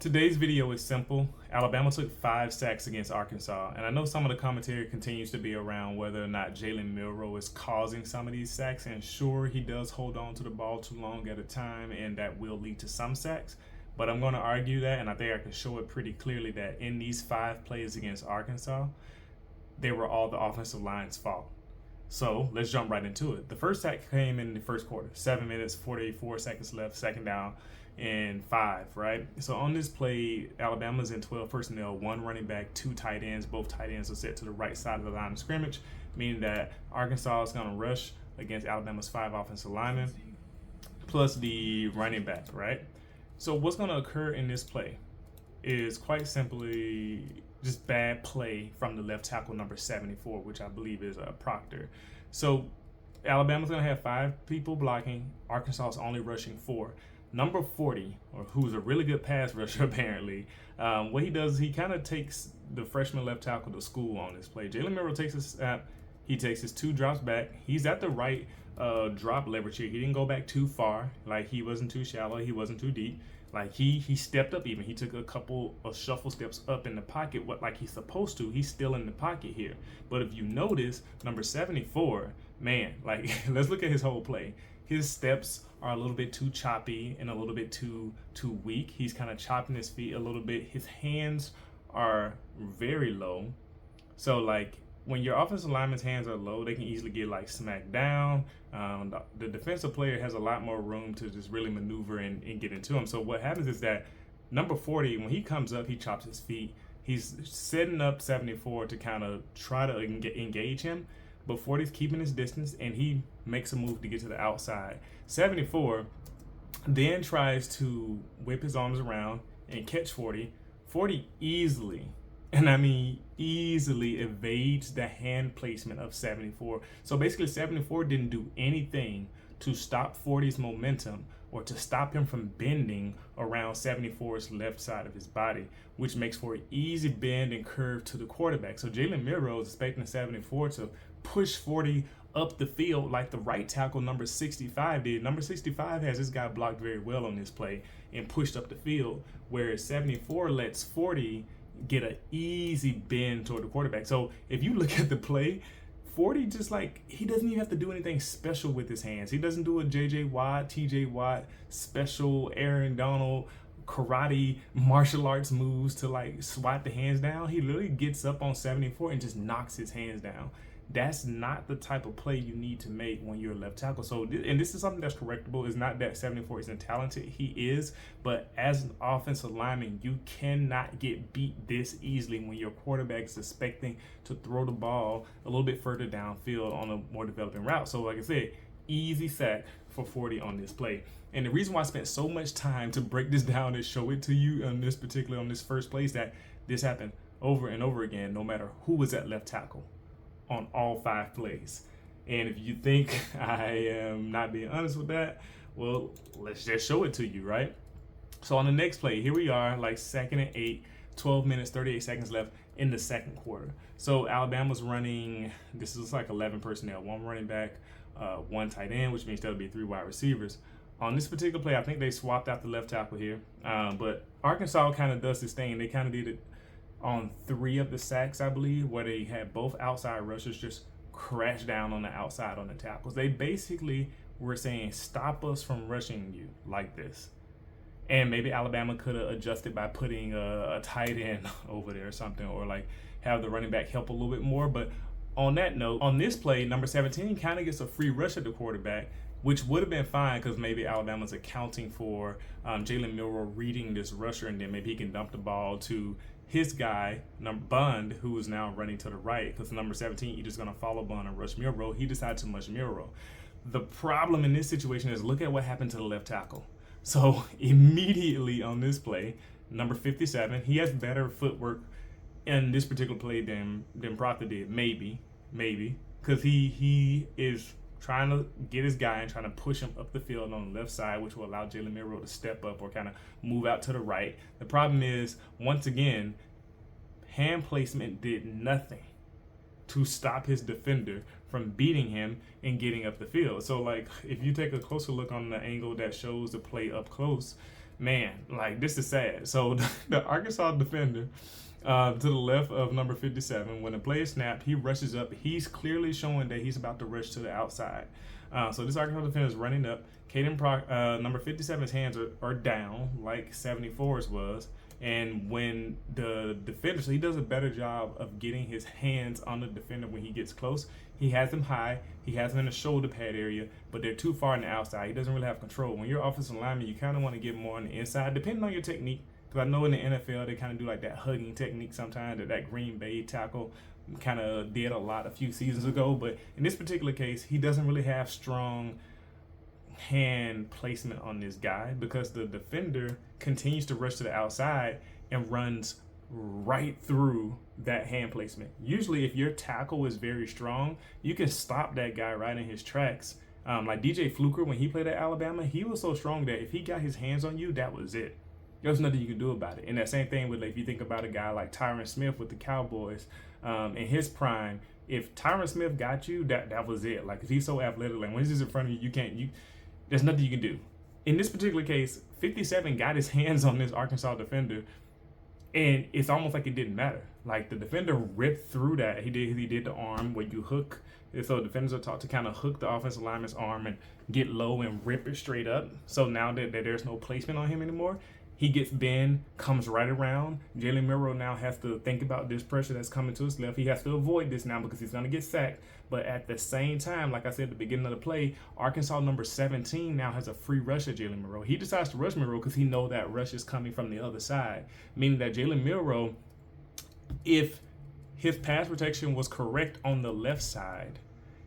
Today's video is simple. Alabama took 5 sacks against Arkansas, and I know some of the commentary continues to be around whether or not Jalen Milroe is causing some of these sacks, and sure, he does hold on to the ball too long at a time, and that will lead to some sacks. But I'm going to argue that, and I think I can show it pretty clearly, that in these 5 plays against Arkansas, they were all the offensive line's fault. So let's jump right into it. The first sack came in the first quarter, 7 minutes, 44 seconds left, second down and 5, right? So on this play, Alabama's in 12 personnel, 1 running back, 2 tight ends. Both tight ends are set to the right side of the line of scrimmage, meaning that Arkansas is going to rush against Alabama's 5 offensive linemen, plus the running back, right? So what's going to occur in this play is quite simply just bad play from the left tackle number 74, which I believe is Proctor. So Alabama's going to have 5 people blocking. Arkansas is only rushing 4. Number 40, or who's a really good pass rusher apparently, what he does is he kind of takes the freshman left tackle to school on this play. Jalen Milroe takes a snap. He takes his 2 drops back. He's at the right drop leverage here. He didn't go back too far. Like, he wasn't too shallow. He wasn't too deep. Like, he stepped up even. He took a couple of shuffle steps up in the pocket, like he's supposed to. He's still in the pocket here. But if you notice, number 74, man, like, let's look at his whole play. His steps are a little bit too choppy and a little bit too weak. He's kind of chopping his feet a little bit. His hands are very low. So, like, when your offensive lineman's hands are low, they can easily get, like, smacked down. The defensive player has a lot more room to just really maneuver and get into him. So what happens is that number 40, when he comes up, he chops his feet. He's setting up 74 to kind of try to engage him, but 40's keeping his distance, and he makes a move to get to the outside. 74 then tries to whip his arms around and catch 40. 40 easily, and I mean easily, evades the hand placement of 74. So basically 74 didn't do anything to stop 40's momentum or to stop him from bending around 74's left side of his body, which makes for an easy bend and curve to the quarterback. So Jalen Milroe is expecting 74 to push 40 up the field like the right tackle number 65 did. Number 65 has this guy blocked very well on this play and pushed up the field, whereas 74 lets 40 get an easy bend toward the quarterback. So if you look at the play, 40 just, like, he doesn't even have to do anything special with his hands. He doesn't do a J.J. Watt, T.J. Watt, special Aaron Donald, karate, martial arts moves to, like, swat the hands down. He literally gets up on 74 and just knocks his hands down. That's not the type of play you need to make when you're a left tackle. So, and this is something that's correctable. It's not that 74 isn't talented. He is. But as an offensive lineman, you cannot get beat this easily when your quarterback is expecting to throw the ball a little bit further downfield on a more developing route. So, like I said, easy sack for 40 on this play. And the reason why I spent so much time to break this down and show it to you on this first play is that this happened over and over again, no matter who was at left tackle, on all 5 plays. And if you think I am not being honest with that, well, let's just show it to you, right? So on the next play, here we are, like 2nd and 8, 12 minutes, 38 seconds left in the second quarter. So Alabama's running, this is like 11 personnel, 1 running back, 1 tight end, which means there'll be 3 wide receivers. On this particular play, I think they swapped out the left tackle here, but Arkansas kind of does this thing. They kind of did it on 3 of the sacks, I believe, where they had both outside rushers just crash down on the outside on the tackles. They basically were saying, stop us from rushing you like this. And maybe Alabama could have adjusted by putting a tight end over there or something, or like have the running back help a little bit more. But on that note, on this play, number 17 kind of gets a free rush at the quarterback, which would have been fine because maybe Alabama's accounting for Jalen Milroe reading this rusher, and then maybe he can dump the ball to his guy, Bund, who is now running to the right, because number 17 either is going to follow Bund and rush Milroe. He decided to rush Milroe. The problem in this situation is, look at what happened to the left tackle. So immediately on this play, number 57, he has better footwork in this particular play than Proctor did, maybe, because he is trying to get his guy and trying to push him up the field on the left side, which will allow Jalen Milroe to step up or kind of move out to the right. The problem is, once again, hand placement did nothing to stop his defender from beating him and getting up the field. So, like, if you take a closer look on the angle that shows the play up close, man, like this is sad. So the Arkansas defender to the left of number 57, when the play is snapped, he rushes up. He's clearly showing that he's about to rush to the outside. So this Arkansas defender is running up. Number 57's hands are down like 74's was. And when the defender, so he does a better job of getting his hands on the defender when he gets close. He has them high, he has them in the shoulder pad area, but they're too far on the outside. He doesn't really have control. When you're offensive lineman, you kind of want to get more on the inside, depending on your technique. Because I know in the NFL, they kind of do like that hugging technique sometimes, that Green Bay tackle kind of did a few seasons ago. But in this particular case, he doesn't really have strong hand placement on this guy because the defender continues to rush to the outside and runs right through that hand placement. Usually if your tackle is very strong, you can stop that guy right in his tracks. Like DJ Fluker, when he played at Alabama, he was so strong that if he got his hands on you, that was it. There was nothing you could do about it. And that same thing with, like, if you think about a guy like Tyron Smith with the Cowboys in his prime, if Tyron Smith got you, that was it. Like, 'cause he's so athletic, like when he's in front of you, there's nothing you can do. In this particular case, 57 got his hands on this Arkansas defender, and it's almost like it didn't matter. Like the defender ripped through that. He did the arm where you hook. So defenders are taught to kind of hook the offensive lineman's arm and get low and rip it straight up. So now that there's no placement on him anymore, he gets bend, comes right around. Jalen Milroe now has to think about this pressure that's coming to his left. He has to avoid this now because he's going to get sacked. But at the same time, like I said at the beginning of the play, Arkansas number 17 now has a free rush at Jalen Milroe. He decides to rush Milroe because he knows that rush is coming from the other side, meaning that Jalen Milroe, if his pass protection was correct on the left side,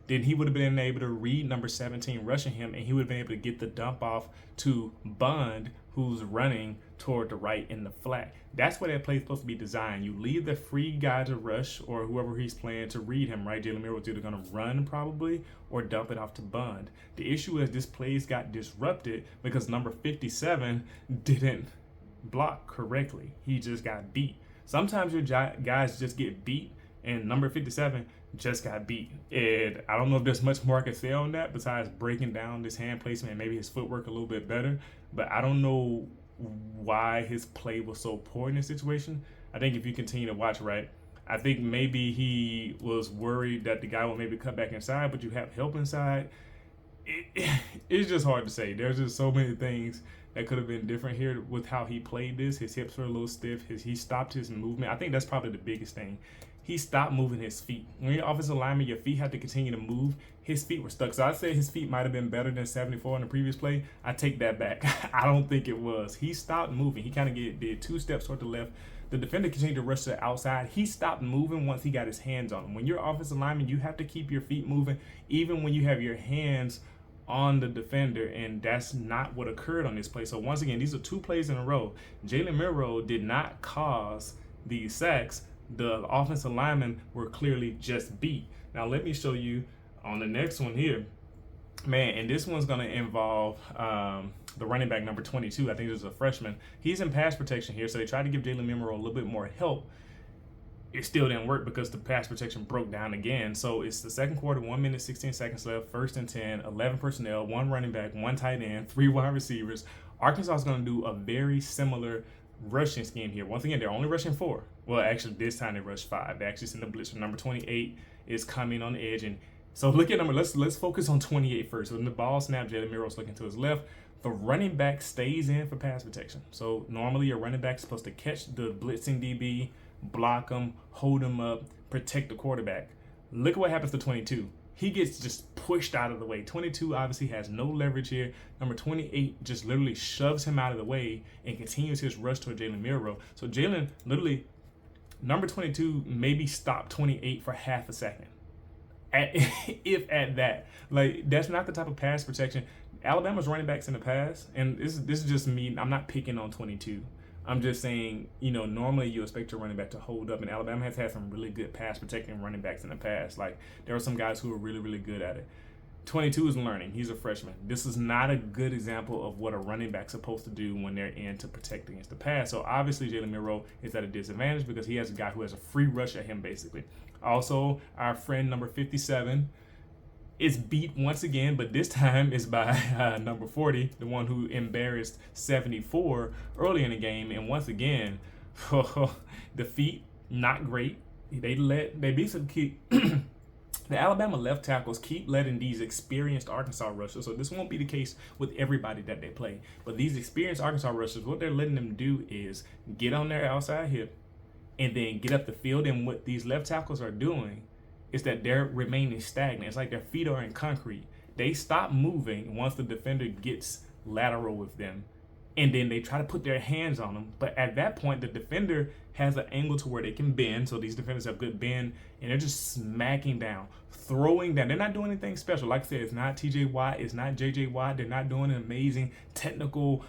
then he would have been able to read number 17 rushing him, and he would have been able to get the dump off to Bond, who's running toward the right in the flat. That's where that play is supposed to be designed. You leave the free guy to rush, or whoever he's playing to read him, right? Jalen Milroe was either going to run probably or dump it off to Bond. The issue is this plays got disrupted because number 57 didn't block correctly. He just got beat. Sometimes your guys just get beat, and number 57 just got beat. And I don't know if there's much more I can say on that besides breaking down this hand placement and maybe his footwork a little bit better. But I don't know why his play was so poor in this situation. I think if you continue to watch, right, I think maybe he was worried that the guy will maybe cut back inside, but you have help inside. It's just hard to say. There's just so many things that could have been different here with how he played this. His hips were a little stiff. He stopped his movement. I think that's probably the biggest thing. He stopped moving his feet. When you're offensive lineman, your feet have to continue to move. His feet were stuck. So I said his feet might have been better than 74 in the previous play. I take that back. I don't think it was. He stopped moving. He kind of did 2 steps toward the left. The defender continued to rush to the outside. He stopped moving once he got his hands on him. When you're offensive lineman, you have to keep your feet moving even when you have your hands on the defender, and that's not what occurred on this play. So once again, these are 2 plays in a row. Jalen Milroe did not cause these sacks. The offensive linemen were clearly just beat. Now let me show you on the next one here, man, and this one's going to involve the running back number 22. I think this is a freshman. He's in pass protection here, so they tried to give Jalen Milroe a little bit more help. It still didn't work because the pass protection broke down again. So it's the second quarter, 1 minute, 16 seconds left, 1st and 10, 11 personnel, 1 running back, 1 tight end, 3 wide receivers. Arkansas is going to do a very similar rushing scheme here. Once again, they're only rushing 4. Well, actually, this time they rushed 5. They actually sent the blitz. Number 28 is coming on the edge. And so look at number. Let's focus on 28 first. So when the ball snapped, Jalen Milroe's looking to his left. The running back stays in for pass protection. So normally your running back is supposed to catch the blitzing DB, block him, hold him up, protect the quarterback. Look at what happens to 22. He gets just pushed out of the way. 22 obviously has no leverage here. Number 28 just literally shoves him out of the way and continues his rush toward Jalen Milroe. So Jalen literally, number 22 maybe stopped 28 for half a second. If at that. Like, that's not the type of pass protection. Alabama's running backs in the past, and this is just me. I'm not picking on 22. I'm just saying, normally you expect your running back to hold up, and Alabama has had some really good pass protecting running backs in the past. Like, there are some guys who are really, really good at it. 22 is learning. He's a freshman. This is not a good example of what a running back's supposed to do when they're in to protect against the pass. So obviously Jalen Milroe is at a disadvantage because he has a guy who has a free rush at him, basically. Also, our friend number 57, is beat once again, but this time is by number 40, the one who embarrassed 74 early in the game. And once again, defeat not great. They basically keep the Alabama left tackles keep letting these experienced Arkansas rushers. So this won't be the case with everybody that they play, but these experienced Arkansas rushers, what they're letting them do is get on their outside hip and then get up the field. And what these left tackles are doing is that they're remaining stagnant. It's like their feet are in concrete. They stop moving once the defender gets lateral with them, and then they try to put their hands on them. But at that point, the defender has an angle to where they can bend. So these defenders have good bend, and they're just smacking down, throwing down. They're not doing anything special. Like I said, it's not TJ Watt, it's not JJ Watt. They're not doing an amazing technical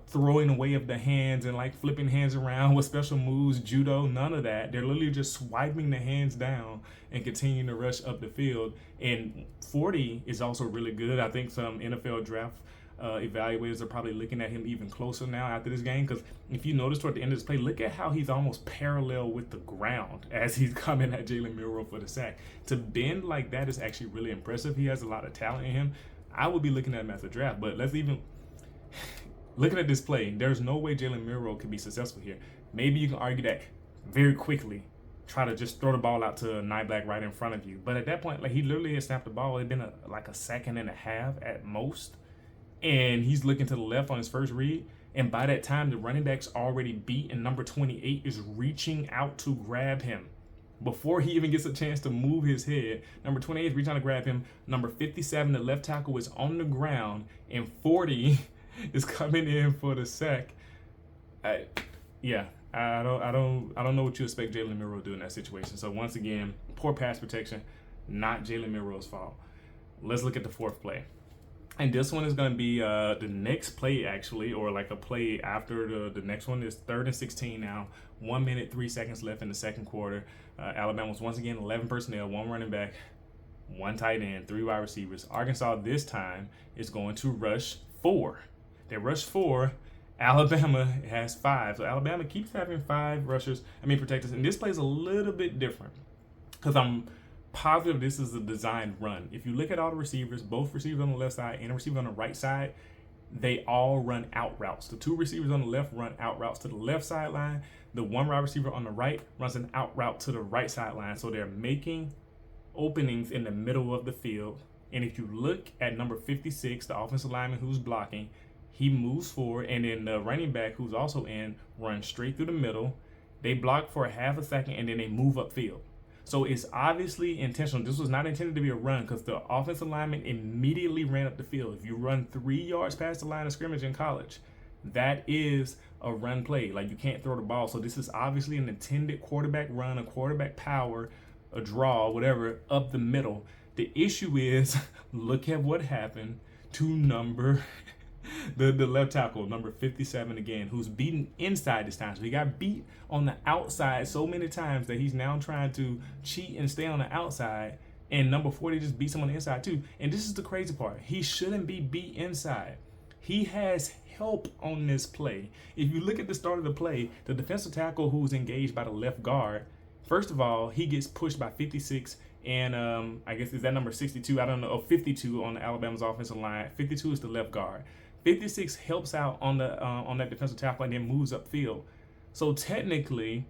throwing away of the hands and like flipping hands around with special moves, judo, none of that. They're literally just swiping the hands down and continuing to rush up the field. And 40 is also really good. I think some NFL draft evaluators are probably looking at him even closer now after this game, because if you notice toward the end of this play, look at how he's almost parallel with the ground as he's coming at Jalen Milroe for the sack. To bend like that is actually really impressive. He has a lot of talent in him. I would be looking at him as a draft, but let's even looking at this play, there's no way Jalen Milroe can be successful here. Maybe you can argue that very quickly try to just throw the ball out to Nyblack right in front of you, but at that point, like, he literally had snapped the ball. It'd been like a second and a half at most, and he's looking to the left on his first read, and by that time the running back's already beat, and number 28 is reaching out to grab him before he even gets a chance to move his head. Number 28 is reaching out to grab him. Number 57, the left tackle, is on the ground, and 40 is coming in for the sack. I don't know what you expect Jalen Milroe to do in that situation. So once again, poor pass protection, not Jalen Milroe's fault. Let's look at the fourth play. And this one is going to be the next play, actually, or like a play after the next one. Is 3rd and 16 now. 1 minute, 3 seconds left in the second quarter. Alabama was once again 11 personnel, 1 running back, 1 tight end, 3 wide receivers. Arkansas this time is going to rush 4. They rush 4. Alabama has 5. So Alabama keeps having 5 protectors. And this play is a little bit different because I'm positive this is a designed run. If you look at all the receivers, both receivers on the left side and a receiver on the right side, they all run out routes. The 2 receivers on the left run out routes to the left sideline. The 1 wide receiver on the right runs an out route to the right sideline. So they're making openings in the middle of the field. And if you look at number 56, the offensive lineman who's blocking, he moves forward, and then the running back, who's also in, runs straight through the middle. They block for a half a second, and then they move upfield. So it's obviously intentional. This was not intended to be a run because the offensive lineman immediately ran up the field. If you run 3 yards past the line of scrimmage in college, that is a run play. Like, you can't throw the ball. So this is obviously an intended quarterback run, a quarterback power, a draw, whatever, up the middle. The issue is, look at what happened to number the left tackle, number 57 again, who's beaten inside this time. So he got beat on the outside so many times that he's now trying to cheat and stay on the outside. And number 40 just beats him on the inside too. And this is the crazy part. He shouldn't be beat inside. He has help on this play. If you look at the start of the play, the defensive tackle who's engaged by the left guard, first of all, he gets pushed by 56 and I guess is that number 62? I don't know. 52 on the Alabama's offensive line. 52 is the left guard. 56 helps out on the on that defensive tackle and then moves upfield. So technically,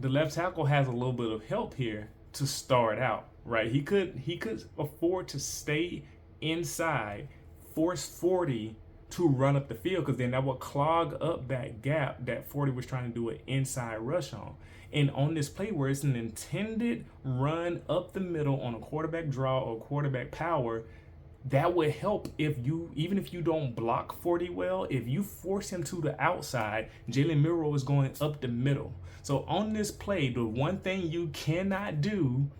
the left tackle has a little bit of help here to start out, right? He could afford to stay inside, force 40 to run up the field, because then that would clog up that gap that 40 was trying to do an inside rush on. And on this play where it's an intended run up the middle on a quarterback draw or quarterback power, that would help even if you don't block 40 well, if you force him to the outside, Jalen Milroe is going up the middle. So on this play, the one thing you cannot do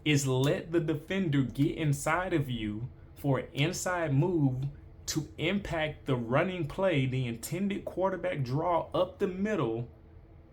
is let the defender get inside of you for an inside move to impact the running play, the intended quarterback draw up the middle,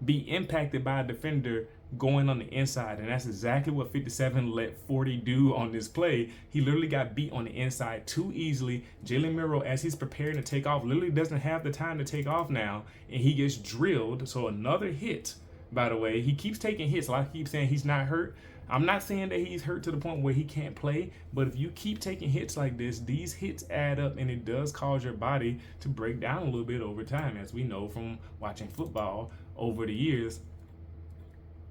be impacted by a defender going on the inside. And that's exactly what 57 let 40 do on this play. He literally got beat on the inside too easily. Jalen Milroe, as he's preparing to take off, literally doesn't have the time to take off now, and he gets drilled. So another hit by the way. He keeps taking hits. A lot of people keep saying he's not hurt. I'm not saying that he's hurt to the point where he can't play, but if you keep taking hits like this, these hits add up, and it does cause your body to break down a little bit over time, as we know from watching football over the years.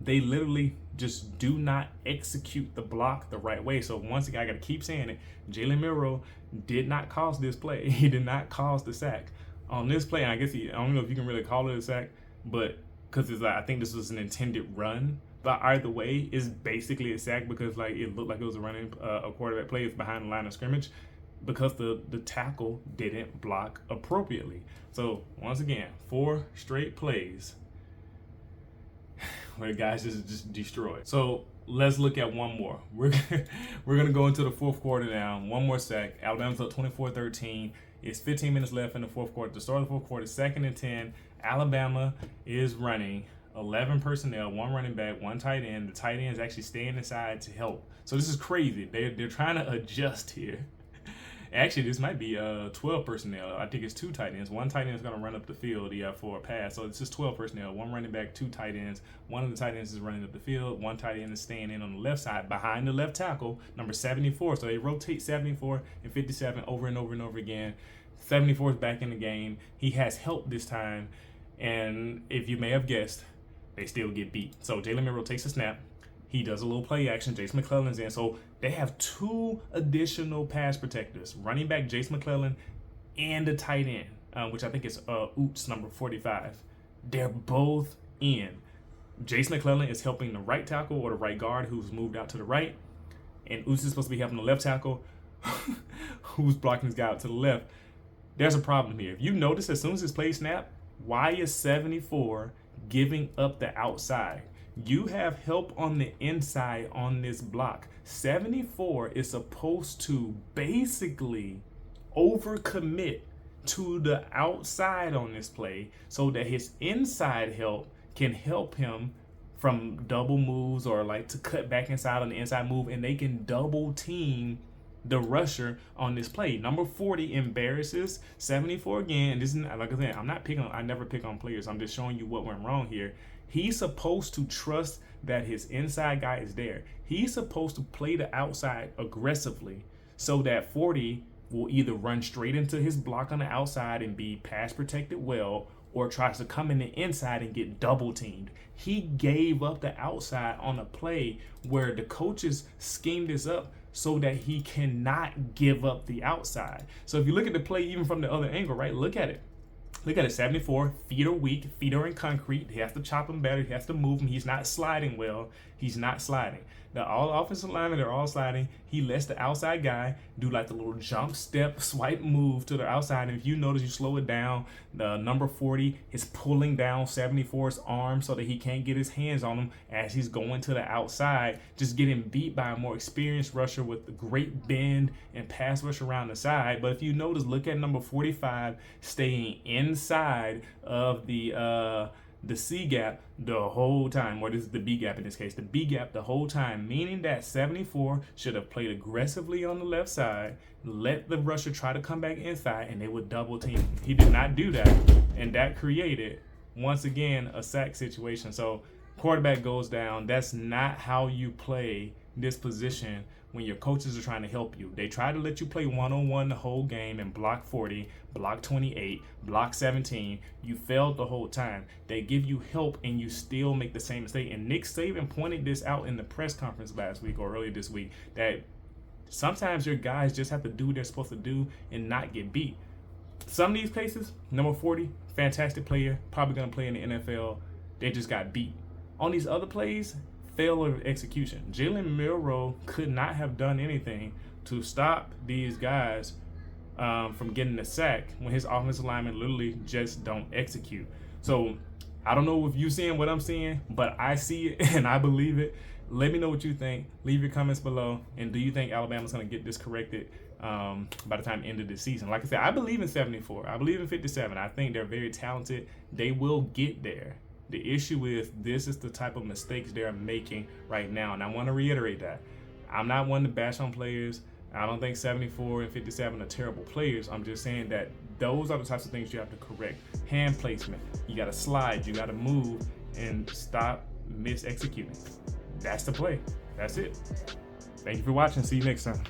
They literally just do not execute the block the right way. So once again, I got to keep saying it, Jalen Milroe did not cause this play. He did not cause the sack on this play. And I guess I don't know if you can really call it a sack, but because I think this was an intended run. But either way, it's basically a sack because like it looked like it was a quarterback play. It's behind the line of scrimmage because the tackle didn't block appropriately. So once again, 4 straight plays where the guys just destroyed. So let's look at one more. We're gonna go into the fourth quarter now. One more sack. Alabama's up 24-13. It's 15 minutes left in the fourth quarter. To start the fourth quarter, 2nd and 10. Alabama is running 11 personnel, 1 running back, 1 tight end. The tight end is actually staying inside to help. So this is crazy. They're trying to adjust here. Actually, this might be 12 personnel. I think it's 2 tight ends. 1 tight end is going to run up the field for a pass. So it's just 12 personnel. 1 running back, 2 tight ends. 1 of the tight ends is running up the field. 1 tight end is staying in on the left side behind the left tackle, number 74. So they rotate 74 and 57 over and over and over again. 74 is back in the game. He has help this time. And if you may have guessed, they still get beat. So Jalen Milroe takes a snap. He does a little play action. Jace McClellan's in. So they have 2 additional pass protectors. Running back Jace McClellan and the tight end, which I think is Oots number 45. They're both in. Jace McClellan is helping the right tackle or the right guard who's moved out to the right. And Oots is supposed to be helping the left tackle who's blocking this guy out to the left. There's a problem here. If you notice, as soon as this play snap, why is 74 giving up the outside? You have help on the inside on this block. 74 is supposed to basically overcommit to the outside on this play so that his inside help can help him from double moves or like to cut back inside on the inside move, and they can double team the rusher on this play. Number 40 embarrasses 74 again. This is like I said, I never pick on players. I'm just showing you what went wrong here. He's supposed to trust that his inside guy is there. He's supposed to play the outside aggressively so that 40 will either run straight into his block on the outside and be pass protected well, or tries to come in the inside and get double teamed. He gave up the outside on a play where the coaches schemed this up so that he cannot give up the outside. So if you look at the play even from the other angle, right, look at it. Look at it, 74, feet are weak, feet are in concrete. He has to chop them better. He has to move them. He's not sliding well. He's not sliding. All offensive linemen, they're all sliding. He lets the outside guy do like the little jump step swipe move to the outside. And if you notice, you slow it down, the number 40 is pulling down 74's arm so that he can't get his hands on him as he's going to the outside, just getting beat by a more experienced rusher with the great bend and pass rush around the side. But if you notice, look at number 45 staying inside of the C gap the whole time, or this is the B gap in this case, the B gap the whole time, meaning that 74 should have played aggressively on the left side, let the rusher try to come back inside, and they would double team. He did not do that, and that created, once again, a sack situation. So quarterback goes down. That's not how you play this position when your coaches are trying to help you. They try to let you play one-on-one the whole game and block 40, block 28, block 17. You failed the whole time. They give you help and you still make the same mistake. And Nick Saban pointed this out in the press conference last week or earlier this week, that sometimes your guys just have to do what they're supposed to do and not get beat. Some of these cases, number 40, fantastic player, probably going to play in the NFL. They just got beat. On these other plays, failure of execution. Jalen Milroe could not have done anything to stop these guys from getting a sack when his offensive linemen literally just don't execute. So I don't know if you're seeing what I'm seeing, but I see it and I believe it. Let me know what you think. Leave your comments below. And do you think Alabama's going to get this corrected by the time end of the season? Like I said, I believe in 74. I believe in 57. I think they're very talented. They will get there. The issue is this is the type of mistakes they're making right now. And I want to reiterate that. I'm not one to bash on players. I don't think 74 and 57 are terrible players. I'm just saying that those are the types of things you have to correct. Hand placement. You got to slide. You got to move. and stop mis-executing. That's the play. That's it. Thank you for watching. See you next time.